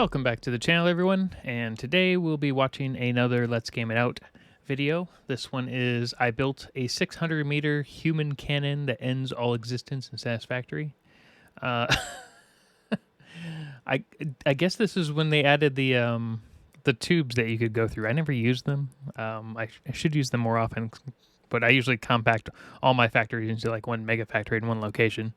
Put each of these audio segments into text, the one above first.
Welcome back to the channel, everyone, and today we'll be watching another Let's Game It Out video. This one is I built a 600-meter human cannon that ends all existence in Satisfactory. I guess this is when they added the tubes that you could go through. I never used them. I should use them more often, but I usually compact all my factories into like one mega factory in one location.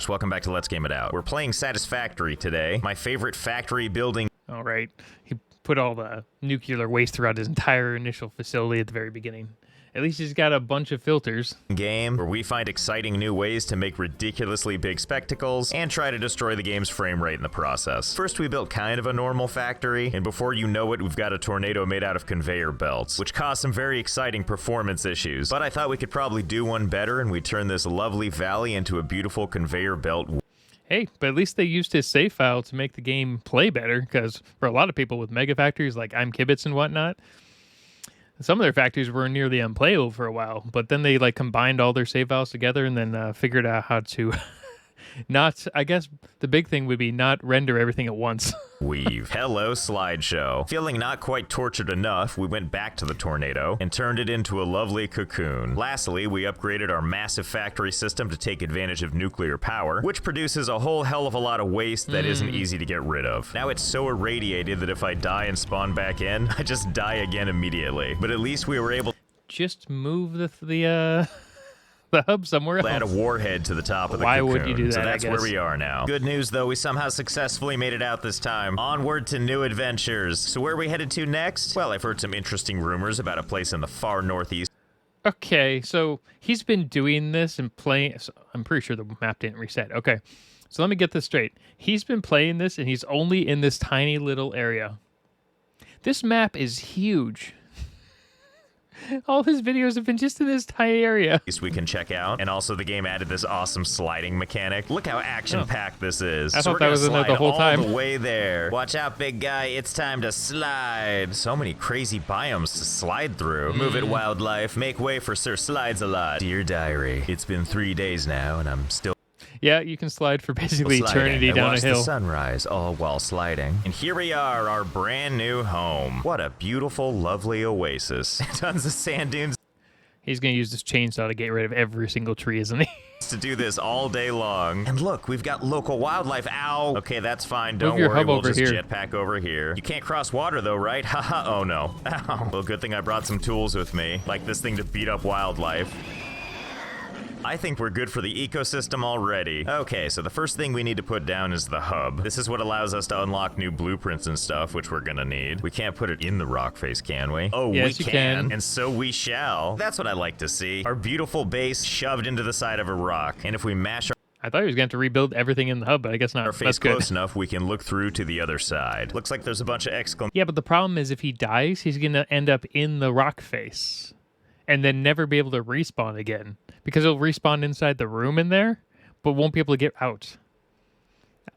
Welcome back to Let's Game It Out. We're playing Satisfactory today, my favorite factory building. All right. He put all the nuclear waste throughout his entire initial facility at the very beginning. At least he's got a bunch of filters. Game where we find exciting new ways to make ridiculously big spectacles and try to destroy the game's frame rate in the process. First, we built kind of a normal factory, and before you know it, we've got a tornado made out of conveyor belts, which caused some very exciting performance issues. But I thought we could probably do one better, and we turned this lovely valley into a beautiful conveyor belt. Hey, but at least they used his save file to make the game play better, because for a lot of people with mega factories like I'm Kibitz and whatnot, some of their factories were nearly unplayable for a while, but then they like combined all their save files together and then figured out how to not, I guess the big thing would be not render everything at once. Weave. Hello, slideshow. Feeling not quite tortured enough, we went back to the tornado and turned it into a lovely cocoon. Lastly, we upgraded our massive factory system to take advantage of nuclear power, which produces a whole hell of a lot of waste that isn't easy to get rid of. Now it's so irradiated that if I die and spawn back in, I just die again immediately. But at least we were able to just move the hub somewhere else. Add a warhead to the top of the Why cocoon. would you do that? So that's where we are now. Good news, though, we somehow successfully made it out this time. Onward to new adventures. So where are we headed to next? Well, I've heard some interesting rumors about a place in the far northeast. Okay, so he's been doing this and playing. So I'm pretty sure the map didn't reset. Okay, so let me get this straight. He's been playing this, and he's only in this tiny little area. This map is huge. All his videos have been just in this tiny area. We can check out, and also the game added this awesome sliding mechanic. Look how action-packed this is. I thought that was in there the whole time. All the way there. Watch out, big guy. It's time to slide. So many crazy biomes to slide through. Move it, wildlife. Make way for Sir Slides-a-Lot. Dear Diary, it's been 3 days now, and I'm still... Yeah, you can slide for basically eternity down a hill. The sunrise, all while sliding. And here we are, our brand new home. What a beautiful, lovely oasis. Tons of sand dunes. He's going to use this chainsaw to get rid of every single tree, isn't he? To do this all day long. And look, we've got local wildlife. Ow! Okay, that's fine. Don't your worry, hub we'll over just here. jetpack over here. You can't cross water though, right? Haha, oh no. Ow. Well, good thing I brought some tools with me, like this thing to beat up wildlife. I think we're good for the ecosystem already. Okay, so the first thing we need to put down is the hub. This is what allows us to unlock new blueprints and stuff, which we're gonna need. We can't put it in the rock face, can we? Oh, yes, we can. And so we shall. That's what I like to see. Our beautiful base shoved into the side of a rock. And if we mash I thought he was going to have to rebuild everything in the hub, but I guess not. our face That's good. close enough, we can look through to the other side. Looks like there's a bunch of exclamation. Yeah, but the problem is if he dies, he's going to end up in the rock face and then never be able to respawn again because he'll respawn inside the room in there, but won't be able to get out.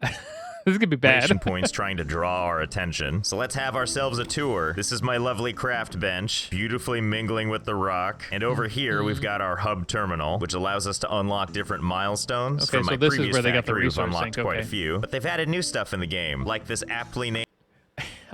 This is going to be bad. Points trying to draw our attention. So let's have ourselves a tour. This is my lovely craft bench, beautifully mingling with the rock. And over here, we've got our hub terminal, which allows us to unlock different milestones. Okay, From so my this is previous where they got the factory, we've resource unlocked sink, quite okay. a few. But they've added new stuff in the game, like this aptly named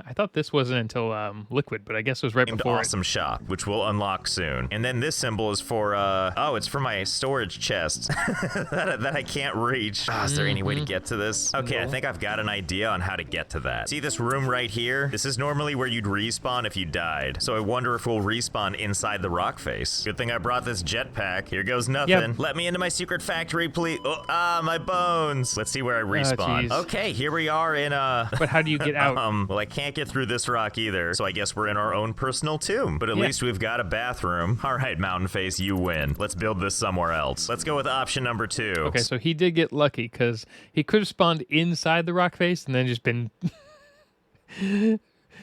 I thought this wasn't until Liquid, but I guess it was right before awesome shop, which we'll unlock soon. And then this symbol is for, oh, it's for my storage chest that I can't reach. Oh, is there any way to get to this? Okay, No. I think I've got an idea on how to get to that. See this room right here? This is normally where you'd respawn if you died. So I wonder if we'll respawn inside the rock face. Good thing I brought this jetpack. Here goes nothing. Yep. Let me into my secret factory, please. Oh, my bones. Let's see where I respawn. jeez. Okay, here we are in But how do you get out? Well, I can't get through this rock either, so I guess we're in our own personal tomb. But at least we've got a bathroom. All right, Mountain Face, you win. Let's build this somewhere else. Let's go with option number 2. Okay, so he did get lucky because he could have spawned inside the rock face and then just been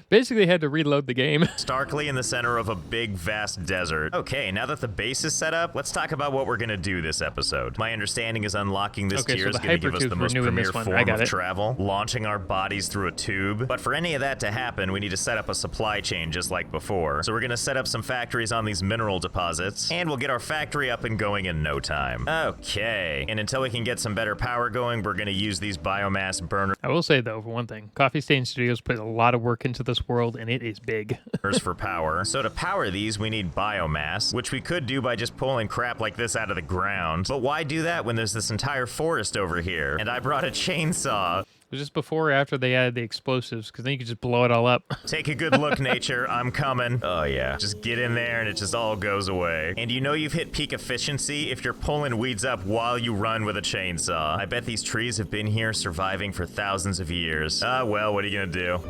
Basically had to reload the game. Starkly in the center of a big, vast desert. Okay, now that the base is set up, let's talk about what we're gonna do this episode. My understanding is unlocking this tier is gonna give us the most premier form of travel, launching our bodies through a tube. But for any of that to happen, we need to set up a supply chain just like before. So we're gonna set up some factories on these mineral deposits, and we'll get our factory up and going in no time. Okay, and until we can get some better power going, we're gonna use these biomass burners. I will say though, for one thing, Coffee Stain Studios put a lot of work into this world, and it is big. For power. So to power these, we need biomass, which we could do by just pulling crap like this out of the ground. But why do that when there's this entire forest over here? And I brought a chainsaw. It was just before or after they added the explosives, because then you could just blow it all up. Take a good look, nature. I'm coming. Oh, yeah. Just get in there and it just all goes away. And you know you've hit peak efficiency if you're pulling weeds up while you run with a chainsaw. I bet these trees have been here surviving for thousands of years. Well, what are you gonna do?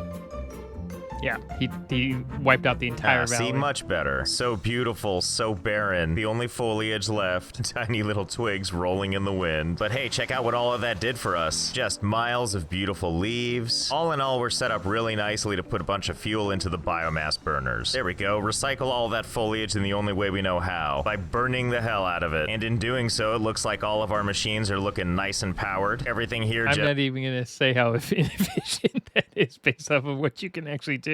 Yeah, he wiped out the entire valley. See, much better. So beautiful, so barren. The only foliage left. Tiny little twigs rolling in the wind. But hey, check out what all of that did for us. Just miles of beautiful leaves. All in all, we're set up really nicely to put a bunch of fuel into the biomass burners. There we go. Recycle all that foliage in the only way we know how. By burning the hell out of it. And in doing so, it looks like all of our machines are looking nice and powered. Everything here I'm not even going to say how inefficient that is based off of what you can actually do.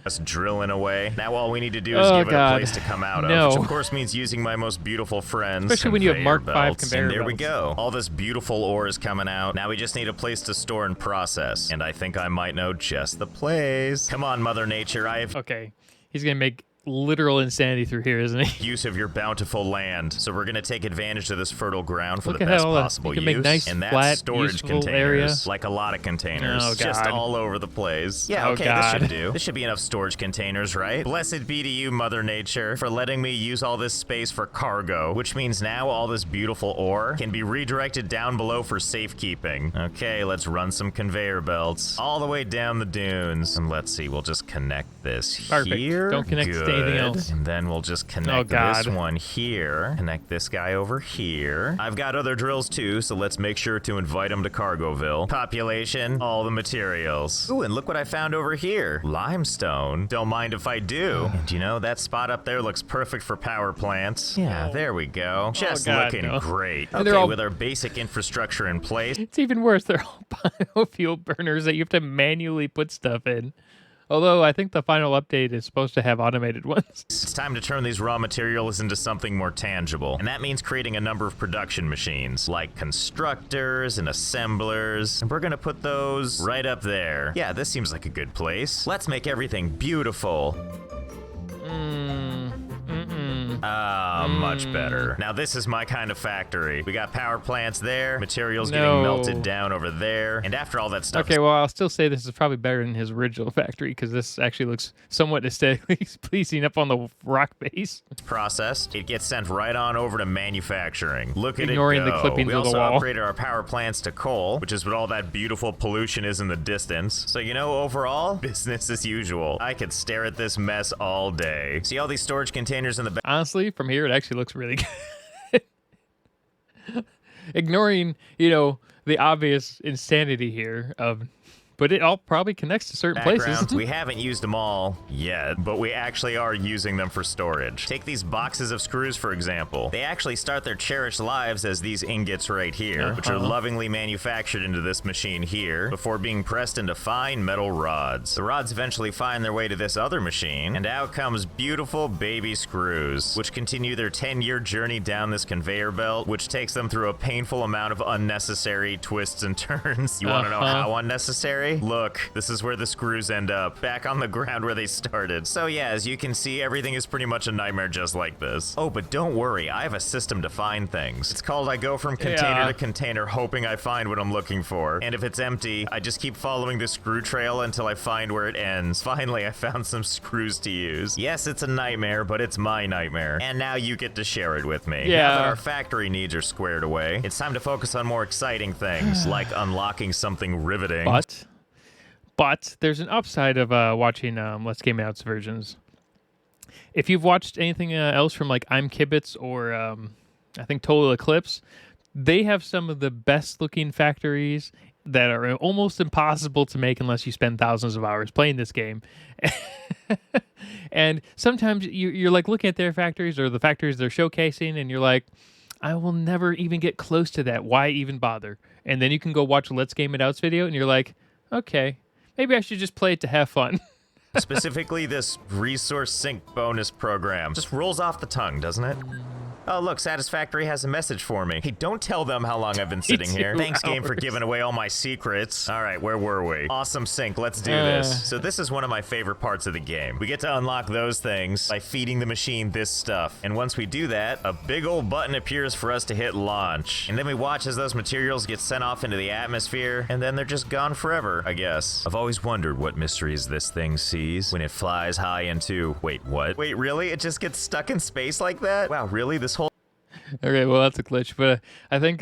Just drilling away. Now all we need to do is give it a place to come out of, which of course means using my most beautiful friends. Especially when you have Mark V conveyor belts. And there we go. All this beautiful ore is coming out. Now we just need a place to store and process. And I think I might know just the place. Come on, Mother Nature. Okay. He's going to make literal insanity through here, isn't he? Use of your bountiful land. So we're going to take advantage of this fertile ground for the best possible use. Make nice, and that's flat, storage containers, area. Like a lot of containers, just all over the place. Yeah, okay, this should do. This should be enough storage containers, right? Blessed be to you, Mother Nature, for letting me use all this space for cargo, which means now all this beautiful ore can be redirected down below for safekeeping. Okay, let's run some conveyor belts all the way down the dunes. And let's see, we'll just connect this here. Don't connect to anything else. And then we'll just connect this one here. Connect this guy over here. I've got other drills too, so let's make sure to invite them to Cargoville. Population, all the materials. Ooh, and look what I found over here. Limestone. Don't mind if I do. And you know, that spot up there looks perfect for power plants. Yeah, there we go. Just looking great. Okay, with our basic infrastructure in place. It's even worse. They're all biofuel burners that you have to manually put stuff in. Although I think the final update is supposed to have automated ones. It's time to turn these raw materials into something more tangible. And that means creating a number of production machines, like constructors and assemblers. And we're gonna put those right up there. Yeah, this seems like a good place. Let's make everything beautiful. Much better. Now this is my kind of factory. We got power plants there, materials getting melted down over there, and after all that stuff... Okay, well, I'll still say this is probably better than his original factory, because this actually looks somewhat aesthetically pleasing up on the rock base. It's processed. It gets sent right on over to manufacturing. Look at it go. Ignoring the clippings of the wall. We also upgraded our power plants to coal, which is what all that beautiful pollution is in the distance. So, you know, overall, business as usual. I could stare at this mess all day. See all these storage containers in the back? Honestly, from here, it actually looks really good. Ignoring, you know, the obvious insanity here of... But it all probably connects to certain places. We haven't used them all yet, but we actually are using them for storage. Take these boxes of screws, for example. They actually start their cherished lives as these ingots right here, which are lovingly manufactured into this machine here before being pressed into fine metal rods. The rods eventually find their way to this other machine, and out comes beautiful baby screws, which continue their 10-year journey down this conveyor belt, which takes them through a painful amount of unnecessary twists and turns. You want to know how unnecessary? Look, this is where the screws end up, back on the ground where they started. So yeah, as you can see, everything is pretty much a nightmare just like this. Oh, but don't worry, I have a system to find things. It's called I go from container to container hoping I find what I'm looking for. And if it's empty, I just keep following the screw trail until I find where it ends. Finally, I found some screws to use. Yes, it's a nightmare, but it's my nightmare. And now you get to share it with me. Now that our factory needs are squared away, it's time to focus on more exciting things, like unlocking something riveting. But there's an upside of watching Let's Game Out's versions. If you've watched anything else from like I'm Kibitz or I think Total Eclipse, they have some of the best looking factories that are almost impossible to make unless you spend thousands of hours playing this game. And sometimes you're like looking at their factories or the factories they're showcasing, and you're like, I will never even get close to that. Why even bother? And then you can go watch a Let's Game It Out's video, and you're like, okay, maybe I should just play it to have fun. Specifically, this resource sync bonus program just rolls off the tongue, doesn't it? Oh, look, Satisfactory has a message for me. Hey, don't tell them how long I've been sitting here. Thanks, game, for giving away all my secrets. All right, where were we? Awesome sync, let's do this. So this is one of my favorite parts of the game. We get to unlock those things by feeding the machine this stuff. And once we do that, a big old button appears for us to hit launch. And then we watch as those materials get sent off into the atmosphere, and then they're just gone forever, I guess. I've always wondered what mysteries this thing sees when it flies high into... Wait, what? Wait, really? It just gets stuck in space like that? Wow, really? This whole... Okay, well that's a glitch, but I think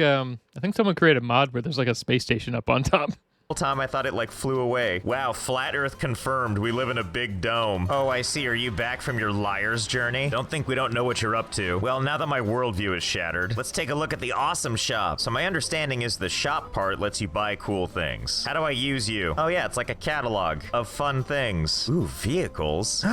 someone created a mod where there's like a space station up on top. time I thought it like flew away. Wow, flat earth confirmed. We live in a big dome. Oh, I see. Are you back from your liar's journey? Don't think we don't know what you're up to. Well, now that my worldview is shattered, let's take a look at the awesome shop. So my understanding is the shop part lets you buy cool things. How do I use you? Oh yeah, it's like a catalog of fun things. Ooh, vehicles.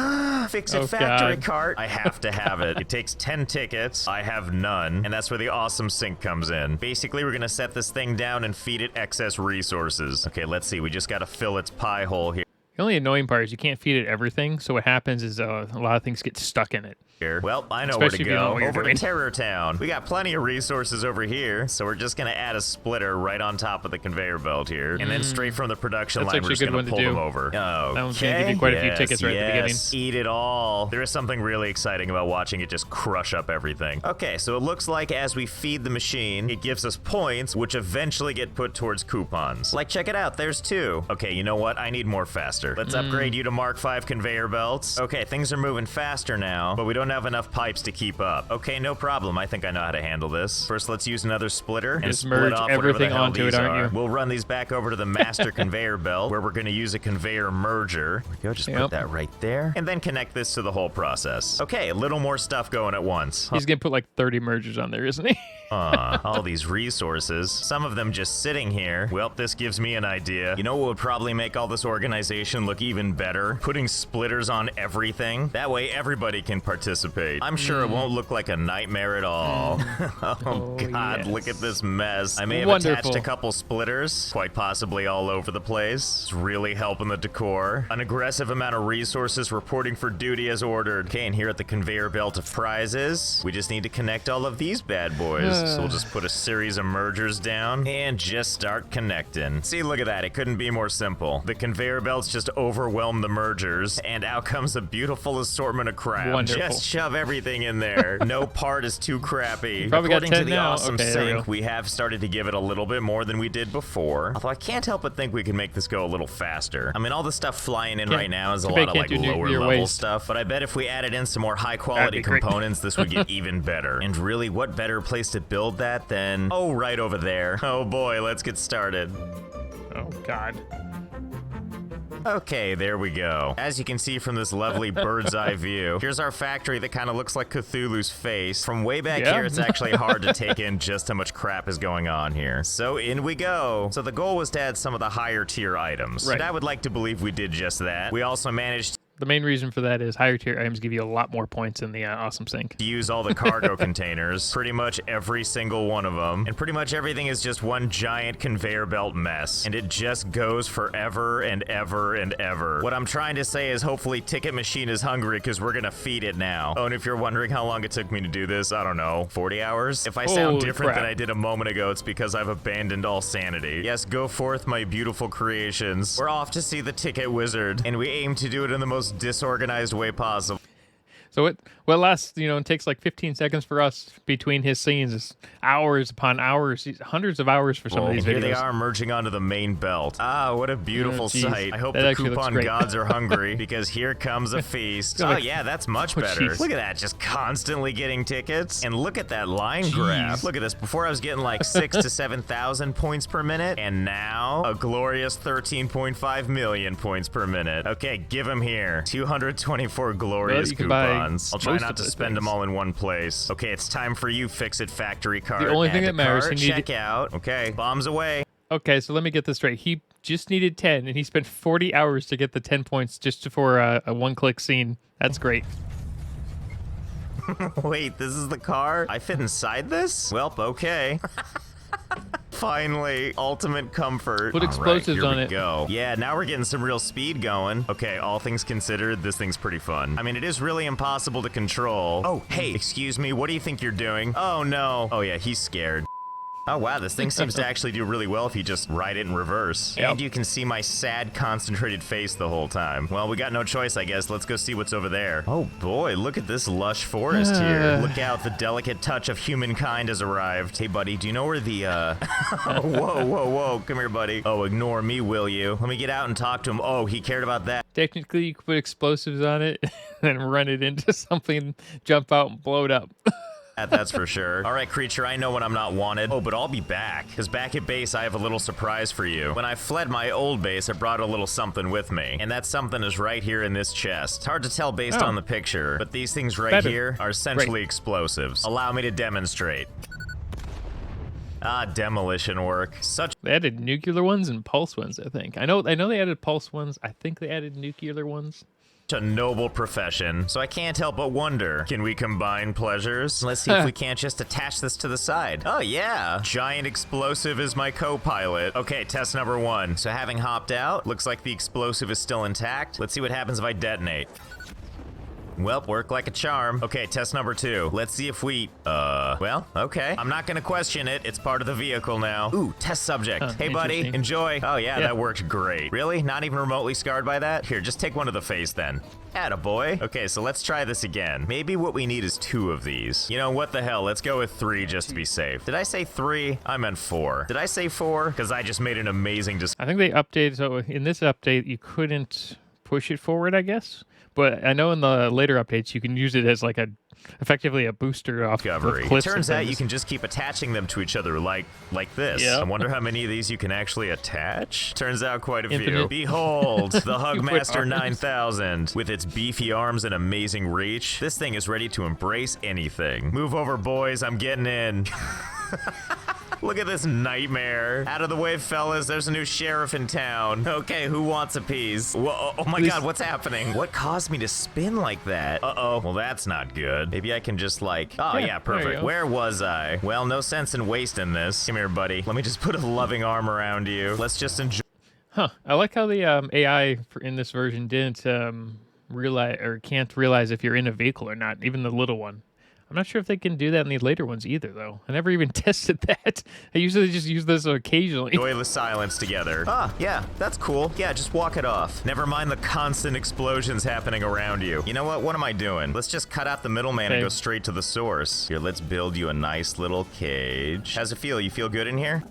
Fix-It factory cart. I have to have it. It takes 10 tickets. I have none. And that's where the awesome sink comes in. Basically, we're gonna set this thing down and feed it excess resources. Okay, let's see. We just gotta fill its pie hole here. The only annoying part is you can't feed it everything, so what happens is a lot of things get stuck in it. Well, I know Especially where to go. over to Terror Town. We got plenty of resources over here, so we're just gonna add a splitter right on top of the conveyor belt here, and then straight from the production line, we're just gonna pull them over. Okay. That one's gonna give you quite a few tickets right at the beginning. Eat it all. There is something really exciting about watching it just crush up everything. Okay, so it looks like as we feed the machine, it gives us points, which eventually get put towards coupons. Like, check it out. There's 2. Okay, you know what? I need more faster. Let's upgrade you to Mark 5 conveyor belts. Okay, things are moving faster now, but we don't have enough pipes to keep up. Okay, no problem. I think I know how to handle this. First, let's use another splitter and just split merge off everything whatever onto it, aren't you? We'll run these back over to the master conveyor belt, where we're going to use a conveyor merger. There we go. Just put that right there, and then connect this to the whole process. Okay, a little more stuff going at once. He's gonna put like 30 mergers on there, isn't he? All these resources, some of them just sitting here. Well, this gives me an idea. You know what would probably make all this organization look even better? Putting splitters on everything. That way everybody can participate. I'm sure it won't look like a nightmare at all. Oh God, yes. Look at this mess. I may have attached a couple splitters, quite possibly all over the place. It's really helping the decor. An aggressive amount of resources reporting for duty as ordered. Okay, and here at the conveyor belt of prizes, we just need to connect all of these bad boys. So we'll just put a series of mergers down and just start connecting. See, look at that. It couldn't be more simple. The conveyor belts just overwhelm the mergers, and out comes a beautiful assortment of crap. Wonderful. Just shove everything in there. No part is too crappy. Probably According got 10 to the now. awesome Okay, sink, we have started to give it a little bit more than we did before. Although I can't help but think we can make this go a little faster. I mean, all the stuff flying in right now is a lot of like lower level stuff, but I bet if we added in some more high quality components, this would get even better. And really, what better place to build that than, oh, right over there. Oh boy, let's get started. Oh God. Okay, there we go. As you can see from this lovely bird's eye view, here's our factory that kind of looks like Cthulhu's face. From way back here, it's actually hard to take in just how much crap is going on here. So in we go. So the goal was to add some of the higher tier items. And I would like to believe we did just that. We also managed the main reason for that is higher tier items give you a lot more points in the awesome sink. to use all the cargo containers, pretty much every single one of them, and pretty much everything is just one giant conveyor belt mess, and it just goes forever and ever and ever. What I'm trying to say is hopefully Ticket Machine is hungry because we're gonna feed it now. Oh, and if you're wondering how long it took me to do this, I don't know, 40 hours? If I sound different than I did a moment ago, it's because I've abandoned all sanity. Yes, go forth, my beautiful creations. We're off to see the Ticket Wizard, and we aim to do it in the most disorganized way possible. So what lasts, it takes like 15 seconds for us between his scenes is hours upon hours, hundreds of hours for some of these videos. Here they are merging onto the main belt. Ah, what a beautiful sight. I hope the coupon gods are hungry because here comes a feast. Oh yeah, that's much better. Look at that, just constantly getting tickets. And look at that line graph. Look at this. Before I was getting like 6,000 to 7,000 points per minute, and now a glorious 13.5 million points per minute. Okay, give them here. 224 glorious coupons. I'll try not to spend them all in one place. Okay, it's time for you, Fix-It factory cart. The only thing that matters, check out. Okay, bombs away. Okay, so let me get this straight. He just needed 10, and he spent 40 hours to get the 10 points just for a one-click scene. That's great. Wait, this is the car? I fit inside this? Welp, okay. Finally, ultimate comfort. Put explosives on it. Go. Yeah, now we're getting some real speed going. Okay, all things considered, this thing's pretty fun. I mean, it is really impossible to control. Oh, hey, excuse me, what do you think you're doing? Oh, no. Oh, yeah, he's scared. Oh, wow, this thing seems to actually do really well if you just ride it in reverse. Yep. And you can see my sad, concentrated face the whole time. Well, we got no choice, I guess. Let's go see what's over there. Oh, boy, look at this lush forest here. Look out, the delicate touch of humankind has arrived. Hey, buddy, do you know where the, whoa, come here, buddy. Oh, ignore me, will you? Let me get out and talk to him. Oh, he cared about that. Technically, you could put explosives on it and run it into something, jump out, and blow it up. That's for sure. All right, creature, I know when I'm not wanted. Oh, but I'll be back. Because back at base, I have a little surprise for you. When I fled my old base, I brought a little something with me. And that something is right here in this chest. It's hard to tell based on the picture, but these things right here are essentially explosives. Allow me to demonstrate. Ah, demolition work. They added nuclear ones and pulse ones, I think. I know they added pulse ones. I think they added nuclear ones. A noble profession, so I can't help but wonder, can we combine pleasures? Let's see if we can't just attach this to the side. Oh yeah, giant explosive is my co-pilot. Okay, test number 1. So having hopped out, looks like the explosive is still intact. Let's see what happens if I detonate. Welp, worked like a charm. Okay, test number 2. Let's see if we, well, okay. I'm not gonna question it. It's part of the vehicle now. Ooh, test subject. Hey, buddy, enjoy. Oh, yeah, that worked great. Really? Not even remotely scarred by that? Here, just take one to the face then. Attaboy. Okay, so let's try this again. Maybe what we need is 2 of these. You know, what the hell? Let's go with 3 just to be safe. Did I say 3? I meant 4. Did I say 4? Because I just made an amazing I think they updated, so in this update, you couldn't push it forward, I guess. But I know in the later updates, you can use it as like effectively a booster off discovery. Of cliffs. It turns out you can just keep attaching them to each other like this. Yep. I wonder how many of these you can actually attach. Turns out quite a few. Behold, the Hugmaster 9000. With its beefy arms and amazing reach, this thing is ready to embrace anything. Move over, boys. I'm getting in. Look at this nightmare. Out of the way, fellas. There's a new sheriff in town. Okay, who wants a piece? Whoa, oh my god, what's happening? What caused me to spin like that? Uh-oh. Well, that's not good. Maybe I can just like... Oh, yeah, perfect. Where was I? Well, no sense in wasting this. Come here, buddy. Let me just put a loving arm around you. Let's just enjoy... Huh. I like how the AI in this version didn't realize or can't realize if you're in a vehicle or not, even the little one. I'm not sure if they can do that in the later ones either, though. I never even tested that. I usually just use this occasionally. Enjoy the silence together. Ah, yeah, that's cool. Yeah, just walk it off. Never mind the constant explosions happening around you. You know what? What am I doing? Let's just cut out the middleman and go straight to the source. Here, let's build you a nice little cage. How's it feel? You feel good in here?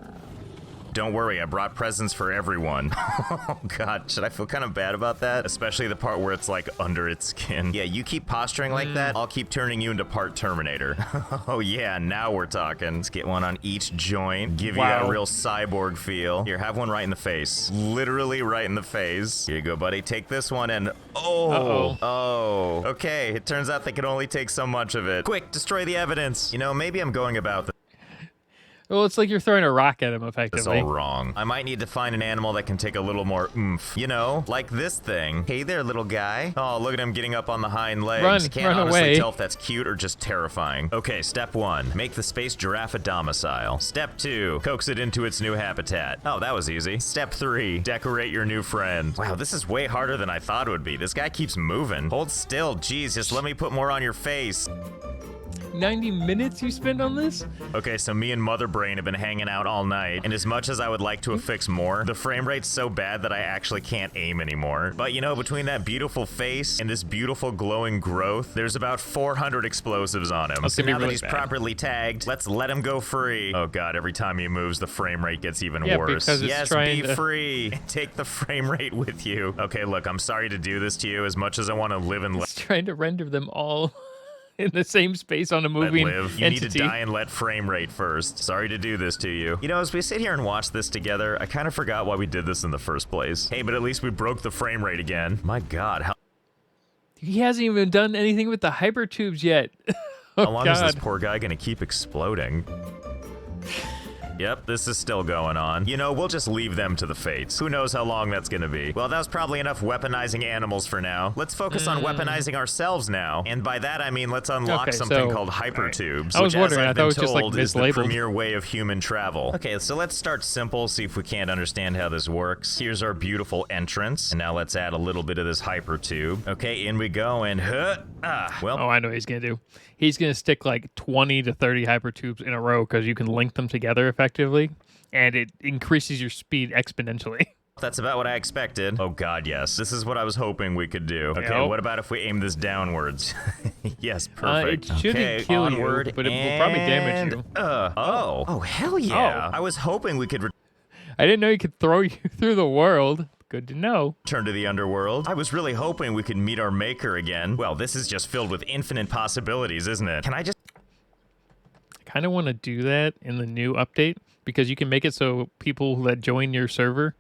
Don't worry, I brought presents for everyone. Oh god, should I feel kind of bad about that? Especially the part where it's like under its skin. Yeah, you keep posturing like that, I'll keep turning you into part Terminator. Oh yeah, now we're talking. Let's get one on each joint, give you that real cyborg feel. Here, have one right in the face. Literally right in the face. Here you go, buddy, take this one and... Oh, okay, it turns out they can only take so much of it. Quick, destroy the evidence. You know, maybe I'm going about this. Well, it's like you're throwing a rock at him, effectively. That's all wrong. I might need to find an animal that can take a little more oomph. You know, like this thing. Hey there, little guy. Oh, look at him getting up on the hind legs. Can't honestly tell if that's cute or just terrifying. Okay, step 1. Make the space giraffe a domicile. Step 2. Coax it into its new habitat. Oh, that was easy. Step 3. Decorate your new friend. Wow, this is way harder than I thought it would be. This guy keeps moving. Hold still. Jeez, just let me put more on your face. 90 minutes you spend on this? Okay, so me and Mother Brain have been hanging out all night, and as much as I would like to affix more, the frame rate's so bad that I actually can't aim anymore. But you know, between that beautiful face and this beautiful glowing growth, there's about 400 explosives on him. So now that he's properly tagged, let's let him go free. Oh god, every time he moves, the frame rate gets even worse. Yes, be free. Take the frame rate with you. Okay, look, I'm sorry to do this to you as much as I want to live and It's trying to render them all in the same space on a moving entity. You need to die and let frame rate first. Sorry to do this to you. You know, as we sit here and watch this together, I kind of forgot why we did this in the first place. Hey, but at least we broke the frame rate again. My god, how... He hasn't even done anything with the hypertubes yet. How long is this poor guy gonna keep exploding? Yep, this is still going on. You know, we'll just leave them to the fates. Who knows how long that's gonna be. Well, that was probably enough weaponizing animals for now. Let's focus on weaponizing ourselves now. And by that, I mean let's unlock something called hypertubes, I was which, wondering, as I I've thought it been was just, like, told, is the mislabeled. premier way of human travel. Okay, so let's start simple, see if we can't understand how this works. Here's our beautiful entrance. And now let's add a little bit of this hypertube. Okay, in we go, and well. Oh, I know what he's gonna do. He's gonna stick like 20 to 30 hypertubes in a row because you can link them together effectively, and it increases your speed exponentially. That's about what I expected. Oh god, yes. This is what I was hoping we could do. Okay, Yep. what about if we aim this downwards? Yes, perfect. It shouldn't okay, kill onward, you, but it will probably damage you. Oh, hell yeah. I was hoping we could I didn't know you could throw you through the world. Good to know. return to the underworld. I was really hoping we could meet our maker again. Well, this is just filled with infinite possibilities, isn't it? Can I just I kind of want to do that in the new update because you can make it so people that join your server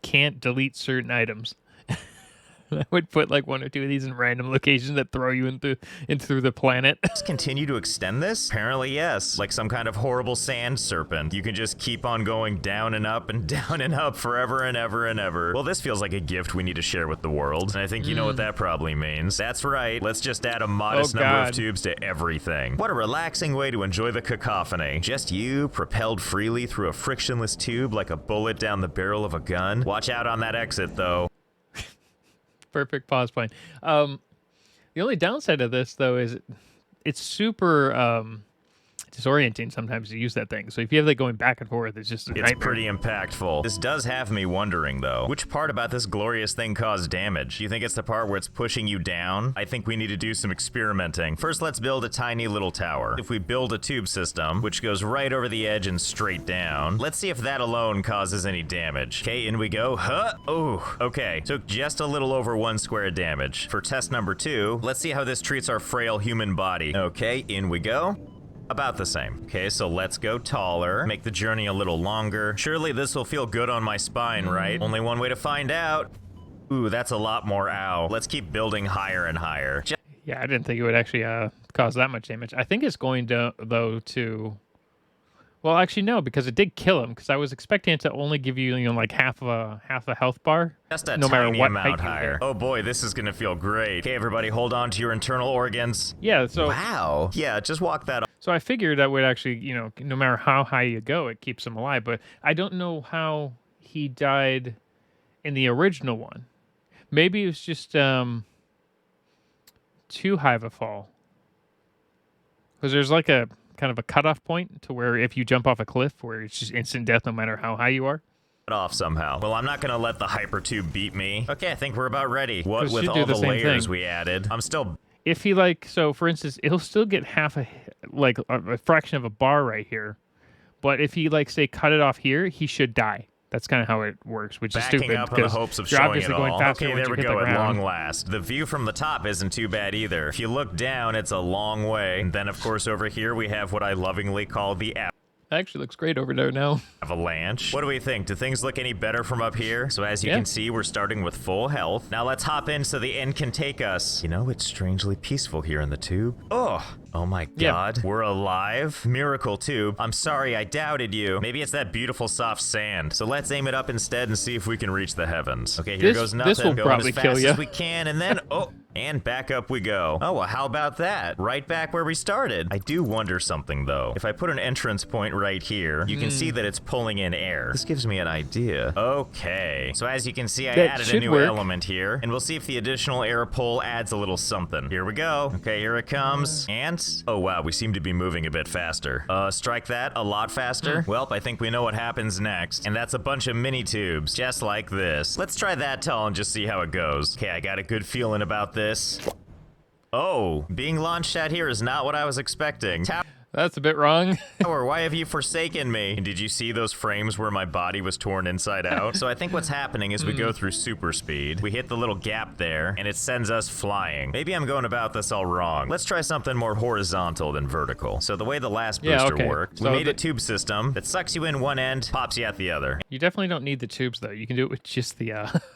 can't delete certain items. I would put like one or two of these in random locations that throw you into the planet. continue to extend this? Apparently, yes. Like some kind of horrible sand serpent. You can just keep on going down and up and down and up forever and ever and ever. Well, this feels like a gift we need to share with the world. And I think you know what that probably means. That's right. Let's just add a modest number of tubes to everything. What a relaxing way to enjoy the cacophony. Just you, propelled freely through a frictionless tube like a bullet down the barrel of a gun. Watch out on that exit, though. Perfect pause point. The only downside of this, though, is it's super disorienting sometimes to use that thing. So if you have that going back and forth, it's just a nightmare. Pretty impactful. This does have me wondering, though, which part about this glorious thing caused damage? Do you think it's the part where it's pushing you down? I think we need to do some experimenting. First, let's build a tiny little tower. If we build a tube system, which goes right over the edge and straight down, let's see if that alone causes any damage. Okay, in we go. Oh, okay. Took just a little over 1 square damage. For test number 2, let's see how this treats our frail human body. Okay, in we go. About the same. Okay, so let's go taller. Make the journey a little longer. Surely this will feel good on my spine, right? Only one way to find out. Ooh, that's a lot more ow. Let's keep building higher and higher. Yeah, I didn't think it would actually cause that much damage. I think it's going to, though, to... Well, actually, no, because it did kill him, because I was expecting it to only give you, like half a health bar. Just a no matter tiny what amount height higher. Oh boy, this is gonna feel great. Okay, everybody, hold on to your internal organs. Yeah, so... Wow. Yeah, just walk that off. So I figured that would actually, no matter how high you go, it keeps him alive. But I don't know how he died in the original one. Maybe it was just too high of a fall. Because there's like a kind of a cutoff point to where if you jump off a cliff, where it's just instant death no matter how high you are. Off somehow. Well, I'm not gonna let the hypertube beat me. Okay, I think we're about ready. What with do all the the same layers thing. we added? I'm still... If he so for instance, he'll still get half a fraction of a bar right here. But if he say cut it off here, he should die. That's kind of how it works, which is stupid. Backing up in the hopes of you're showing obviously it going all. faster Okay, once there you we hit go the at ground. long last. The view from the top isn't too bad either. If you look down, it's a long way. And then, of course, over here we have what I lovingly call the That actually looks great over there now. avalanche. What do we think? Do things look any better from up here? So as you can see, we're starting with full health. Now let's hop in so the end can take us. You know, it's strangely peaceful here in the tube. Oh my god. We're alive. Miracle tube. I'm sorry I doubted you. Maybe it's that beautiful soft sand. So let's aim it up instead and see if we can reach the heavens. Okay, here goes nothing. This will Going probably as fast kill you. as we can, and then and back up we go. Oh, well, how about that? Right back where we started. I do wonder something, though. If I put an entrance point right here, you can see that it's pulling in air. This gives me an idea. Okay. So as you can see, I added a new element here, and we'll see if the additional air pull adds a little something. Here we go. Okay, here it comes. And, oh wow, we seem to be moving a bit faster. Strike that a lot faster. Well, I think we know what happens next, and that's a bunch of mini tubes, just like this. Let's try that tall and just see how it goes. Okay, I got a good feeling about this. Oh, being launched out here is not what I was expecting. That's a bit wrong. Tower, why have you forsaken me? And did you see those frames where my body was torn inside out? So I think what's happening is we go through super speed. We hit the little gap there, and it sends us flying. Maybe I'm going about this all wrong. Let's try something more horizontal than vertical. So the way the last booster worked, we made a tube system that sucks you in one end, pops you at the other. You definitely don't need the tubes, though. You can do it with just the...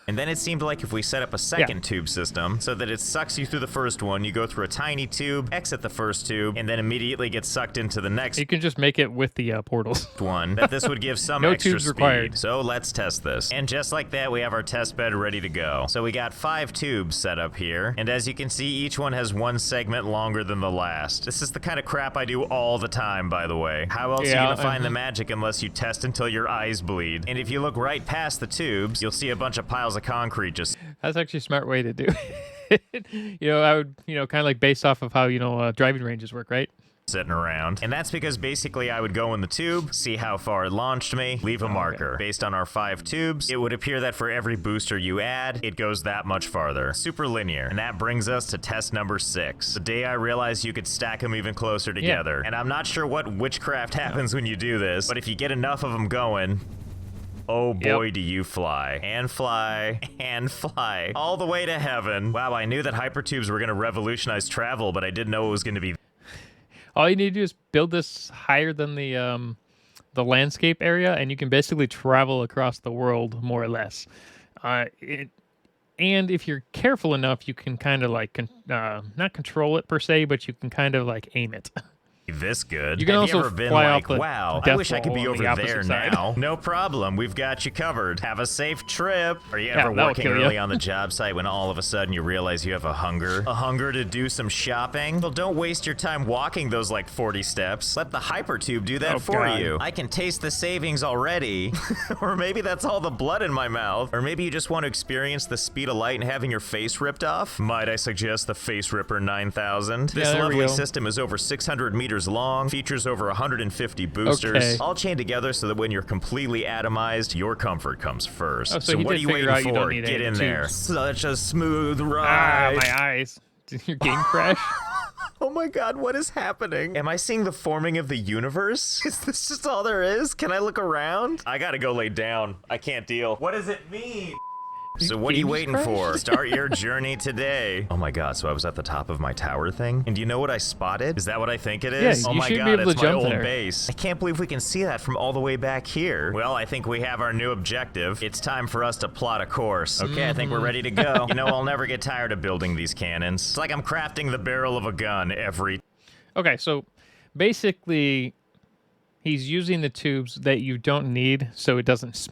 And then it seemed like if we set up a second tube system so that it sucks you through the first one, you go through a tiny tube, exit the first tube, and then immediately get sucked sucked into the next You can just make it with the portals. one, that this would give some No extra tubes speed. required. So let's test this. And just like that, we have our test bed ready to go. So we got 5 tubes set up here. And as you can see, each one has one segment longer than the last. This is the kind of crap I do all the time, by the way. How else are you gonna find the magic unless you test until your eyes bleed? And if you look right past the tubes, you'll see a bunch of piles of concrete just... That's actually a smart way to do it. I would, kind of like based off of how, driving ranges work, right? Sitting around. And that's because basically I would go in the tube, see how far it launched me, leave a marker. Based on our 5 tubes, it would appear that for every booster you add, it goes that much farther. Super linear. And that brings us to test number 6. The day I realized you could stack them even closer together. And I'm not sure what witchcraft happens when you do this, but if you get enough of them going, oh boy, do you fly. And fly. And fly. All the way to heaven. Wow, I knew that hypertubes were going to revolutionize travel, but I didn't know it was going to be... All you need to do is build this higher than the landscape area, and you can basically travel across the world, more or less. And if you're careful enough, you can kind of like, not control it per se, but you can kind of like aim it. This good. You can Have also you ever been fly like, off the wow, I death wish I could be wall on over the opposite there side. now. No problem. We've got you covered. Have a safe trip. Are you ever that'll working kill early you. on the job site when all of a sudden you realize you have a hunger? A hunger to do some shopping? Well, don't waste your time walking those like 40 steps. Let the hypertube do that for God. you. I can taste the savings already. Or maybe that's all the blood in my mouth. Or maybe you just want to experience the speed of light and having your face ripped off? Might I suggest the Face Ripper 9000? This there we lovely go. system is over 600 meters long, features over 150 boosters, Okay. all chained together so that when you're completely atomized, your comfort comes first. Oh, so he what are did you figure waiting out you don't for? need Get any in there. tubes. Such a smooth Ah, ride. my eyes. Did your game crash? Oh my god, what is happening? Am I seeing the forming of the universe? Is this just all there is? Can I look around? I gotta go lay down. I can't deal. What does it mean? So what are you Games waiting crash? for? Start your journey today. Oh my god, so I was at the top of my tower thing? And do you know what I spotted? Is that what I think it is? Yeah, oh you my should be god, able to it's my jump old there. base. I can't believe we can see that from all the way back here. Well, I think we have our new objective. It's time for us to plot a course. Okay, I think we're ready to go. You know, I'll never get tired of building these cannons. It's like I'm crafting the barrel of a gun every... Okay, so basically, he's using the tubes that you don't need, so it doesn't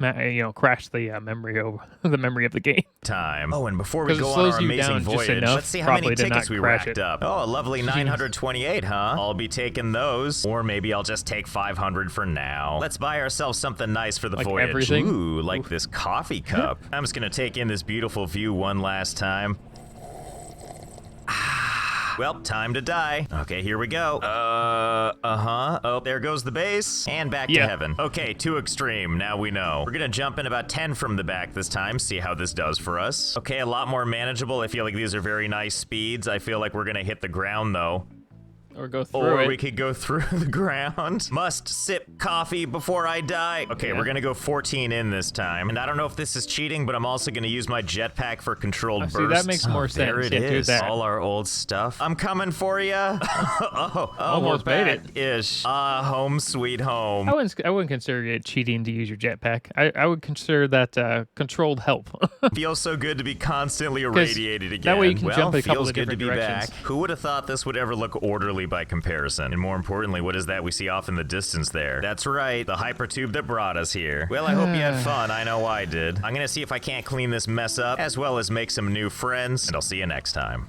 crash the memory over the memory of the game. time. Oh, and before we 'Cause it go on slows our you amazing down just voyage, enough, let's see how many probably to tickets not we crash racked it. up. Oh, a lovely 928, huh? I'll be taking those. Or maybe I'll just take 500 for now. Let's buy ourselves something nice for the Like voyage. everything? Ooh, like this coffee cup. I'm just gonna take in this beautiful view one last time. Well, time to die. Okay, here we go. Oh, there goes the base. And back to heaven. Okay, too extreme. Now we know. We're gonna jump in about 10 from the back this time, see how this does for us. Okay, a lot more manageable. I feel like these are very nice speeds. I feel like we're gonna hit the ground, though. Or go through Or it. we could go through the ground. Must sip coffee before I die. Okay, we're gonna go 14 in this time. And I don't know if this is cheating, but I'm also gonna use my jetpack for controlled bursts. See, that makes more sense. There it Yeah, do is. that. All our old stuff. I'm coming for you. Almost made it. Ish. Home sweet home. I wouldn't consider it cheating to use your jetpack. I would consider that controlled help. Feels so good to be constantly irradiated again. that way you can well, jump a couple feels of good to different be directions. back. Who would have thought this would ever look orderly by comparison? And more importantly, what is that we see off in the distance there? That's right, the hypertube that brought us here. Well, I hope you had fun. I know I did. I'm gonna see if I can't clean this mess up, as well as make some new friends, and I'll see you next time.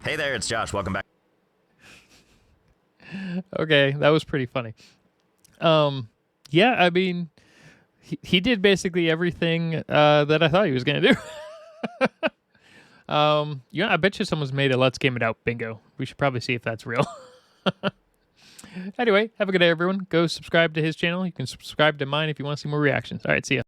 Hey there, it's Josh. Welcome back. Okay, that was pretty funny. Yeah, I mean, he did basically everything that I thought he was gonna do. I bet you someone's made a Let's Game It Out bingo. We should probably see if that's real. Anyway, have a good day, everyone. Go subscribe to his channel. You can subscribe to mine if you want to see more reactions. All right, see ya.